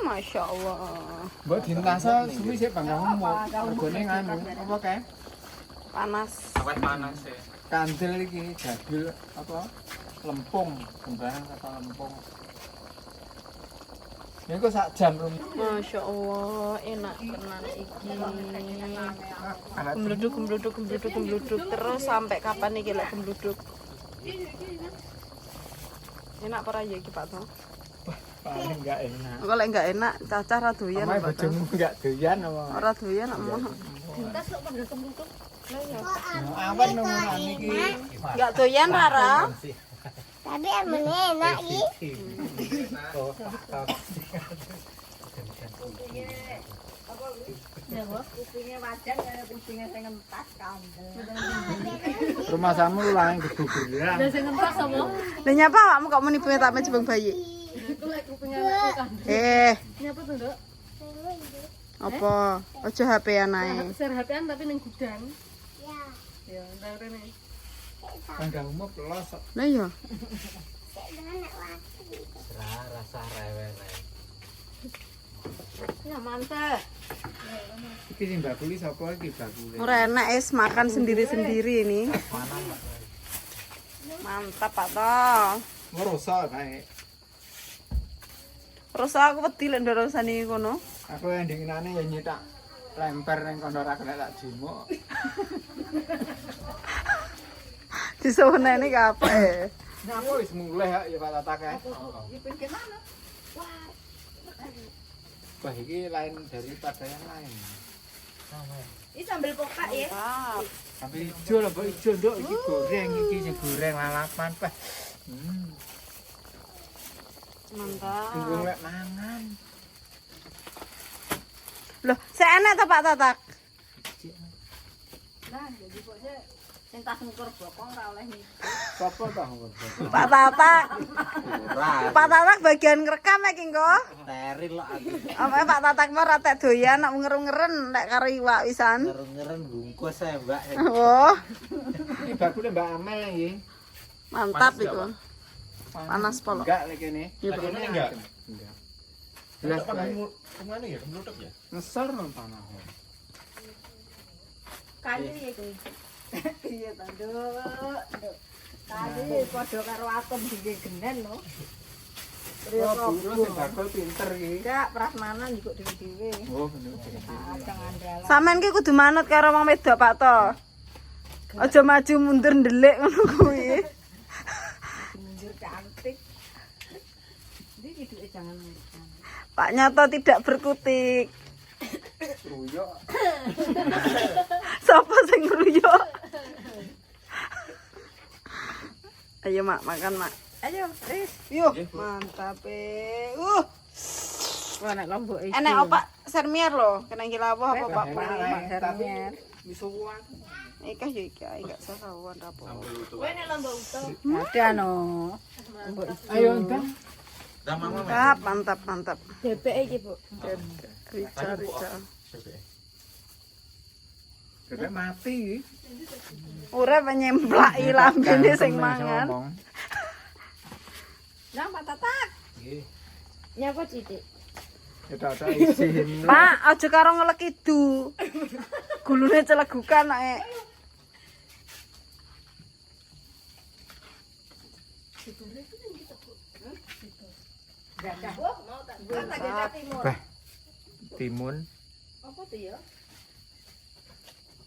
Masya Allah. Mbak dinasa suwi sik bang kamu mau regane nganu apa kae? Panas. Awet panas ya. Kandel iki jadul apa? Lempung, kembang apa lempung. Ya kok sak jam rum. Masya Allah, enak tenan iki. Gembluduk terus sampai kapan iki lek gembluduk? Enak para ya iki Pak Toh? Paling enggak enak. Kalau enggak enak, cacah ra doyan. Amae bojomu enggak doyan apa? Ora doyan nak mono. Dintas kok pada gembluduk. Awan ngono iki. Enggak doyan Rara. Tapi emang enak iki. Kupingnya wajan ya kupingnya saya ngentas kandel. Rumah samu lang gegugur ya. Udah saya ngentas sama. Lah nyapa awakmu kok muni punya tak jebang bayi? Itu lek kupingnya anakku kandel. Nyapa tuh, Nduk? Apa? Aja HP-an ae. Share HP-an tapi ning gudang. Ya, ntar rene. Kandangmu pelosok. Lah iya. Rasa rewel. Ya mantap. Iki sing bakuli sapa iki bakuli? Ora enak es makan sendiri-sendiri ini. Mantap Pak Toh. Ngerusak kae. Terus aku wedi lek ndorosane kono. Aku yang dinginane ya nyetak lemper ning kono ora kena tak jumuk. Disuwuneni kabeh. Aku wis mulih ya Pak Tata kae. Iki pengen mana? Wah iki lain daripada yang lain. Ini sambal pokak ya. Mantap. Sampai ijo lho, Mbak ijo nduk iki goreng iki sing goreng lalapan Pak. Tunggu Mantap. lek mangan. Loh, saya enak ta Pak Tatak? Nah, jadi kok saya sing tas ngukur bokong ora oleh nih. Sopo ta? Pak Tatak. Ora. Pak Tatak bagian ngerekam ya Kingko. Teril lo aku. Apa Pak Tatak mah ra tek doyan nak ngeru-ngeren lek karo iwak pisan. Ngeren bungkus saya, Mbak. Oh, Iki bakule Mbak Amel iki. mantap iku. Panas polo. Enggak lek kene. Iya, Kene enggak? Enggak. Jelas Kemana ya? Kemelutuk ya? ngesor nang tanah. Kali ya kuwi. Iya ta, Nduk. Kali padha karo atom dingge genen lho. Oh, buru sing bakul pinter iki. Enggak prasmanan juga dhewe-dhewe. Oh, bener. Kadang andalan. Sampean ki kudu manut karo wong wedok Pak To. Aja maju mundur ndelik ngono kuwi. Mundur cantik. Ndi hiduke jangan ngurus. Pak Nyoto tidak berkutik. Ruyok. Siapa sing ngruyuk? Ayo Mak, makan Mak. Ayo, wis. Yuk, mantap Wah nek lombok iki. Enak opak sermier lho, kena iki lawuh apa Pak Tapi misuwuan. Ikah yo iki ae gak sakawan rapo. Kowe nek lombok utuh. Ada no. Ayo ndang. Mantap, mantap, mantap. Bebek iki, Bu. Rica. Bebek mati. Urip nyemplaki lambene sing mangan. Nah, Pak Tatak. Nggih. Nyapa titik? Kita isin. Pak, aja karo ngelek idu. Gulune celegukan ae. Bah. Timun. Apa tuh ya?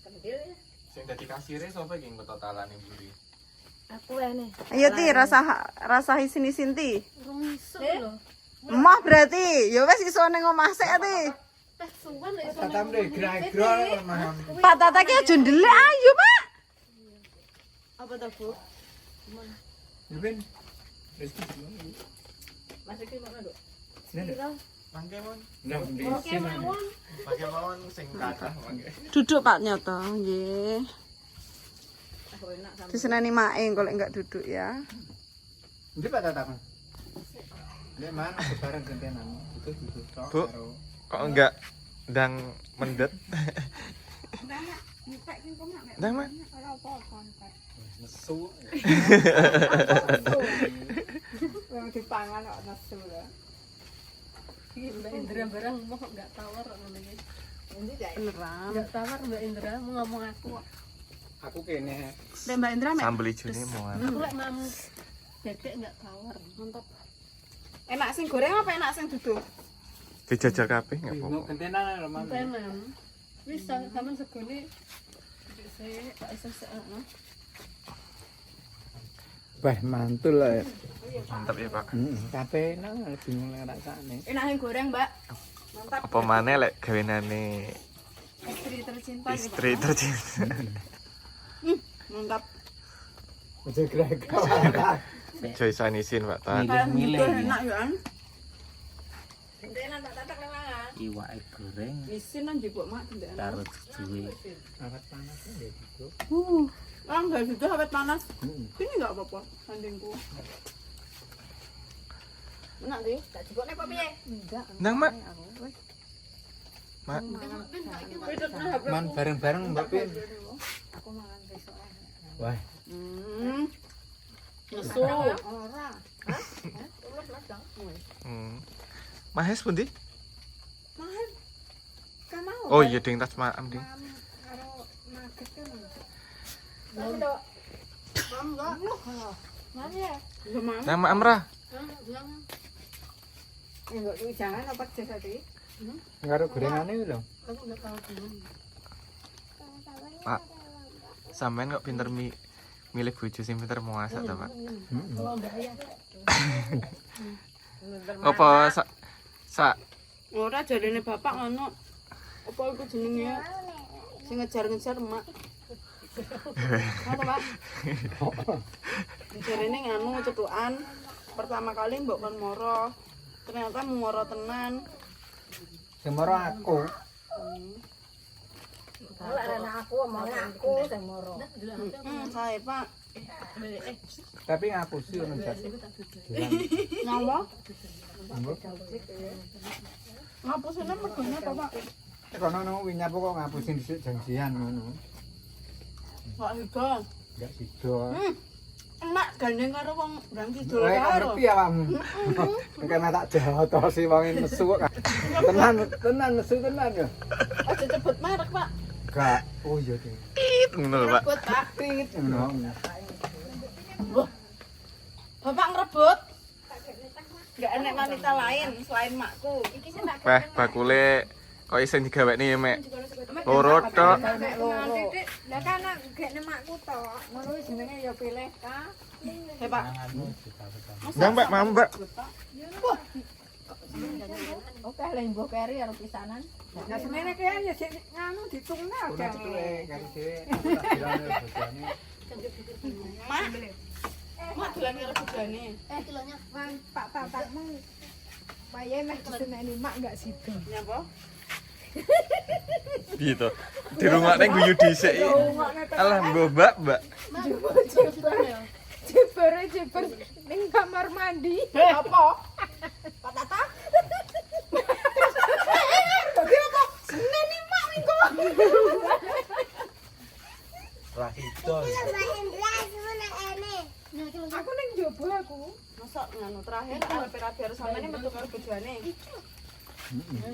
Kendil ya. Sing dadi kasire sapa iki totalane mburi? Aku ene. Ayo ti rasa isin-isin ti. Rumiso lho. Emah berarti, ya wis iso ning omah sik ti. Teh suwan lho iso. Tatam deh grag-grag maham. Pak Tata ki aja ndelik ayo, Pak. Apa to, Bu? Ben. Rezeki dulu. Masuk ki mana, Nduk? Nek Mangke mon. ndang Oke, disin. mawon. Pakai mawon sing kathah mangke. Duduk Pak Nyoto, nggih. Aku enak sama. Diseneni mae kalau enggak duduk ya. Ndi Pak Tatang. Nek mana bareng gentenan. Itu tok Bu. karo. Kok enggak ndang mendet? Ndang man. Nesu. Wong dipangan kok nesu lho. Mbak Indra barang mau enggak tawar ngono iki. Ini gak Beneran. Enggak tawar Mbak Indra mau ngomong aku. Aku kene. Dan Mbak Indra mek Sambel ijone mau. Aku lek mam bebek enggak tawar. Mantap. enak sing goreng apa enak sing duduk? Dijajal kabeh enggak Bingung apa-apa. gentenan lho, Mam. Tenan. Wis sampean segone saya tak iso sekno. Wah, mantul lah. Mantap ya, Pak. Kabeh nang bingung lek rasane. Enak sing goreng, Mbak. Mantap. Apa maneh lek gawenane Istri tercinta gitu. istri tercinta. Mantap. Aja grek. Joy sanisin, Pak Tan. Milih-milih. Enak ya, An. Gentenan tak tatak lewangan. Iwake goreng Isin nang jebuk mak ndek. karo duwe Awet panas ya gitu. Ah, enggak gitu awet panas. Ini enggak apa-apa sandingku. Enak deh. Tak jebokne apa piye? Nang, Mak. Mak, Man bareng-bareng Mbak Pin. Aku mangan besok. Wah, Nesu. Ora. Hah? Ulus Mas Bang. Mahes pundi? Mahal. Kan mau. Oh iya ding tas maam ding. Karo nugget kan. Mam enggak. Mana ya? Enggak mam. Nama Amra. Enggak jangan apa jasa tadi. karo gorengane lho. Aku enggak tahu belum. Pak. Sampean kok pinter milih bojo sing pinter masak ta, Pak? Kalau enggak ya. Apa sak Ora jarene bapak ngono. Apa iku jenenge? Sing ngejar-ngejar emak. Apa, Pak? Jarene nganu cetukan. Pertama kali mbok kon moro. Ternyata moro tenan. Semoro aku. Kalau anak aku omongnya aku sing moro. Saya, Pak. Tapi ngapusi ngono jas. Nyawa? Ngapusine mergone apa, Pak? Kono nang wingi apa kok ngapusi dhisik janjian ngono. Kok ido. Enggak sido. Enak gandeng karo wong ndang kidul Kowe karo. ngerti awakmu. Karena tak jotosi wong nesu kok. Tenan nesu tenan ya. Aja cepet merek, Pak. Gak. Oh iya ding. ngono lho, Pak. Cepet, Pak. Tit ngono. Bapak ngerebut. Enggak enek wanita lain selain makku. Wah, bakule kok iseng digawekne mek loro tok. Titik. Lah kan gek nemakku tok. Ngono wis jenenge ya pilih ka. Hei, Pak. Mbak, Mbak, mau, Mbak. Oke, lha mbok keri karo pisanan. Nah semene ki ya sik nganu ditungna Kono kan. cetuke karo dhewe. Tak bilang ya bojone. Mak. Mak dolan karo bojone. Kilonya Pak Tatmu. Baye meh diseneni mak enggak sido. Nyapa? Gitu. Di rumahne guyu dhisik. Alah, Mbak, Mbak. Jeber ning kamar mandi. Apa? Pak Tata? Tapi apa? Seneni mak minggu. Lah itu. Aku ning jobo aku. Masa nganu terakhir hampir-hampir sampeyan metu karo bojone.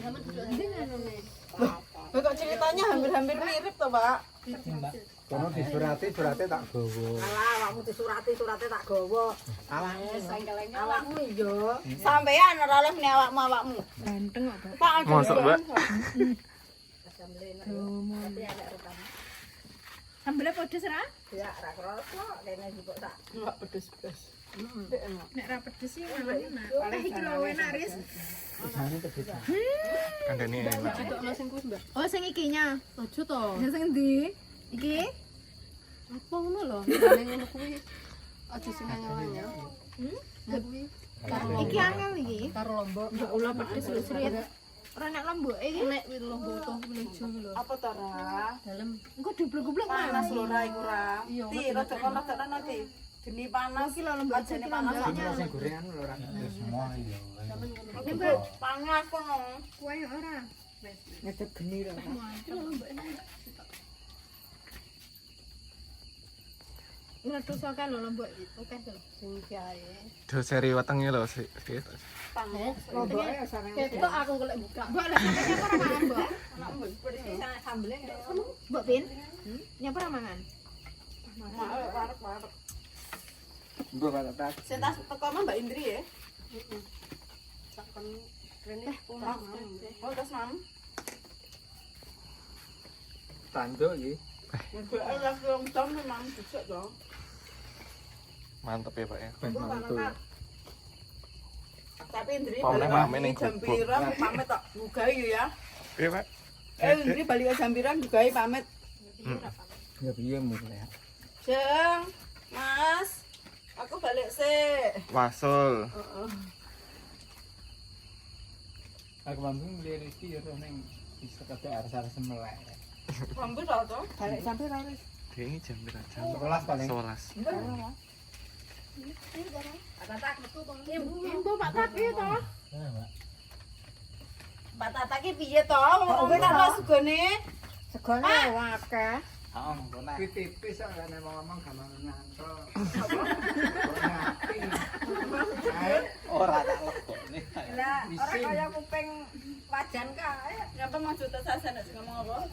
sama duduk ndi ngono nih. Lho kok ceritanya hampir-hampir mirip to, Pak? Kono disurati tak gowo. Alah, awakmu disurati tak gawa. Awakmu. Awakmu iya. Sampeyan ora oleh meni awakmu. Ganteng kok. Pak aja. Mosok, Mbak? Sambelnya pedes ra? Ya, ra kroso. Kene juga tak. Enggak pedes-pedes. Nek ra pedes sih malah enak. Paling iki lho enak ris. Jane terbeda. Kandhane enak. Ditokno sing kuwi, Mbak. Oh, sing ikinya. Ojo to. Ya sing ndi? Iki? Apa ngono lho? Nek ngono kuwi aja sing anyel-anyel. Nah kuwi karo Iki angel iki. karo lombok. Ya Allah pedes lho Sri. Ora nek lombok iki. Nek kuwi lombok to menuju lho. Apa to, Ra? Dalem. Engko dublek-dublek Panas lho ra iku ra. Iya, Ti rada kono tenan ti. Geni panas iki lho lembek jane panas. Sing gorengan lho ora. Semua iya. Iki panas kono. Kuwi ora. Ngedep geni lho. Ngadus kan lho mbok oke lho sing kiai. Do seri wetenge lho sik. Lomboke ya sareng. Ketok aku golek buka. Mbok lek sampe nyapa ora mangan, Mbok? Sambele. Mbok Pin? Nyapa ora mangan? Warek. Mbok tak. Sing tas teko mah Mbak Indri ya. Takon rene pulang. Oh, tas mam. Tanduk iki. Mbak langsung jam memang bisa dong. Mantep ya, Pak ya. Mantul. Tapi Indri Pamane balik mame ning jam gubuk. pira pamit tok bugai yo ya. Piye, Pak? Indri balik jam pira bugai pamit. Ya piye mulai. Jeng, Mas. Aku balik sih. Wasul. Aku mampu beli rezeki ya neng bisa kate arsa-arsa melek. Mampu tau toh? Balik sampai ra wis. Dene jam pira? Jam 11 paling. 11. Mbok Pak Tapi to. Mbak Tata ki piye to? Wong kowe tak sugone. Segone akeh. Heeh, ngono. Kuwi tipis kok nek ngomong gampang nyantel. Ora tak lebokne. Lah, ora kaya kuping wajan kae. Ngapa maksud tas sasen nek ngomong apa?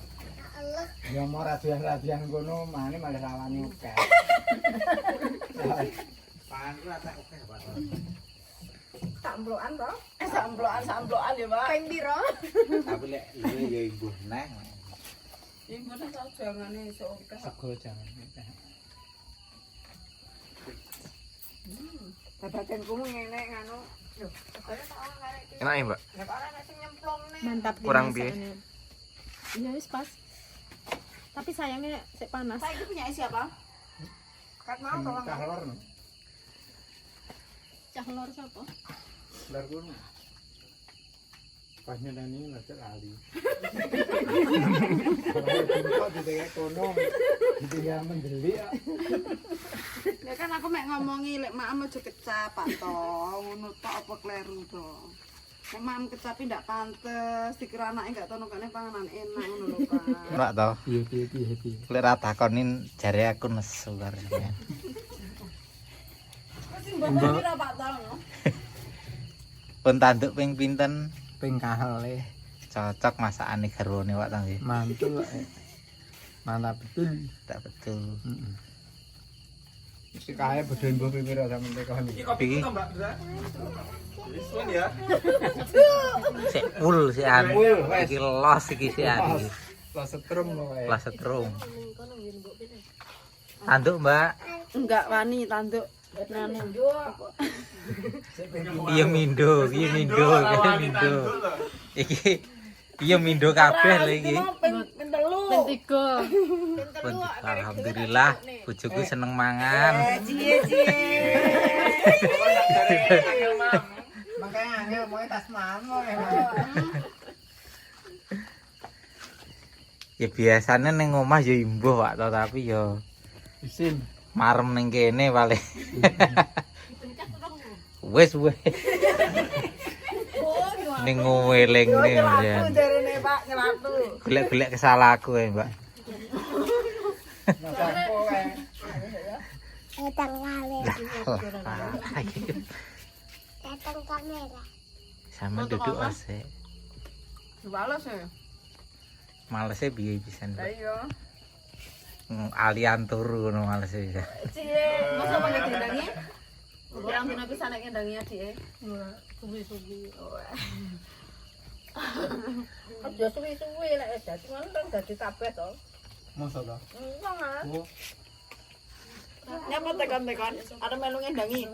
Ya mau radian-radian ngono mane malah rawani akeh. Pan ku tak akeh, Pak. Tak mblokan to. Samplokan ya, Pak. Ping pira? Tapi lek luwe ya imbuh neh. Ibu tak jangane iso akeh. Sego jangan. Babagan kumu ngene nganu. Lho, segone tak ora karek iki. Enak ya, Mbak? Nek ora nek sing nyemplungne. Mantap. Kurang piye? Ya wis pas. Tapi sayangnya sik panas. Saiki punya siapa? Kat mau tolong. Kahlor. Cah lor sapa? Lor kono. Pas nyeneni lajak ali. Kok ditekke kono. Ditinggal mendelik. Ya kan aku mek ngomongi lek maem aja kecap Pak to. Ngono tok apa kleru to. Nek maem kecapi ndak pantes, dikira anake enggak tono kene panganan enak ngono lho, Pak. Ora to. Piye. Lek ra takonin jare aku nesu karene. Wis mbok kira Pak to. Pun tanduk ping pinten Ping kahale. cocok masakane garwane Pak Tanggi. Mantul. Mantap betul. Tak betul. Heeh. Si kae bedhen mbok pira sampe tekan. Iki Mbak. Wis ya. sik full sik anu. Full, wes. Iki los iki sik anu. Lah setrum lho kae. Kelas setrum. Tanduk, Mbak. Enggak wani tanduk. Iya mindo, iya mindo, iya mindo. Iki iya mindo kabeh lho iki. Ping telu. Ping 3. Pun, alhamdulillah bojoku seneng mangan. Cie. Makanya angel mau tas mamo Ya biasanya ning omah ya imbuh Pak to, tapi ya isin. marem ning kene paling. Wes. Ning ngeling ning ya. Jarene Pak nyelatu. Golek-golek kesalahanku ya, Mbak. Sampo kae. Sama duduk ase. Balas ya. Malese piye pisan, Lah Mbak. iya. Alian turu ngono malese bisa. Cie, masa apa ngedendangi? Kurang dina pisan nek ngendangi adike. Suwi-suwi. Aja suwi-suwi lek dadi ngono kan dadi kabeh to. Mosok to. Enggak. Oh, Nyapa tekan-tekan, ada melu ngendangi.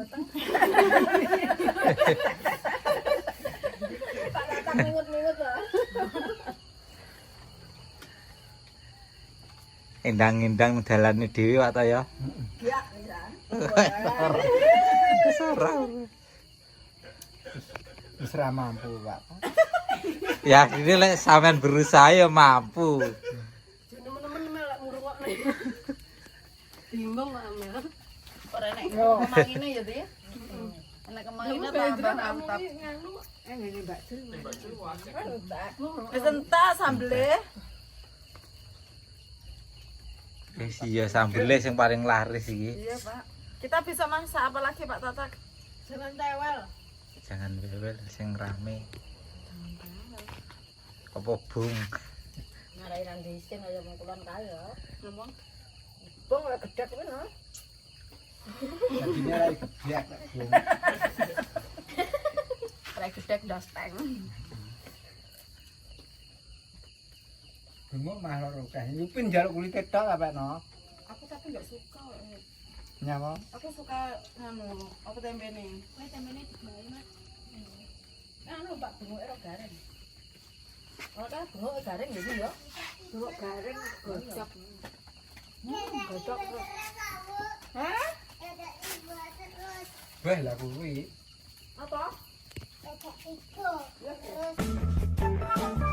Pak datang mingut-mingut to. Endang-endang dalane dhewe Pak to ya. Ya, bisa. wis ra mampu, Pak. Ya ini lek sampean berusaha ya mampu. Temen-temen melek ngrungokne. Bingung kok Amel. Ora nek kemangine ya, Ti. Nek kemangine tambah mantap. Nganu Ngene Mbak Jul. Wis entak sambele. Wis iya sambele sing paling laris iki. Iya, Pak. Kita bisa masak apa lagi, Pak Tatak? Jangan tewel. Jangan bebel sing rame. Apa bung? Ngarai nang disin aja mau kulon kaya. Ngomong. Bong ora gedhek kuwi no. Jadinya lagi geblek Pak Bung. Kayak gedek dosteng. Bengok mah loro kae. Yupin jaluk kulit tok apa no? Aku tapi nggak suka. Nyapa? Aku suka apa tempe nih? Kowe tembene digawe Mas. Anu Pak bengok ero garing. Ora kan bengok garing ya ya. Bengok garing gocok. Gocok terus. Wah lah kuwi. Apa? Ada ibu terus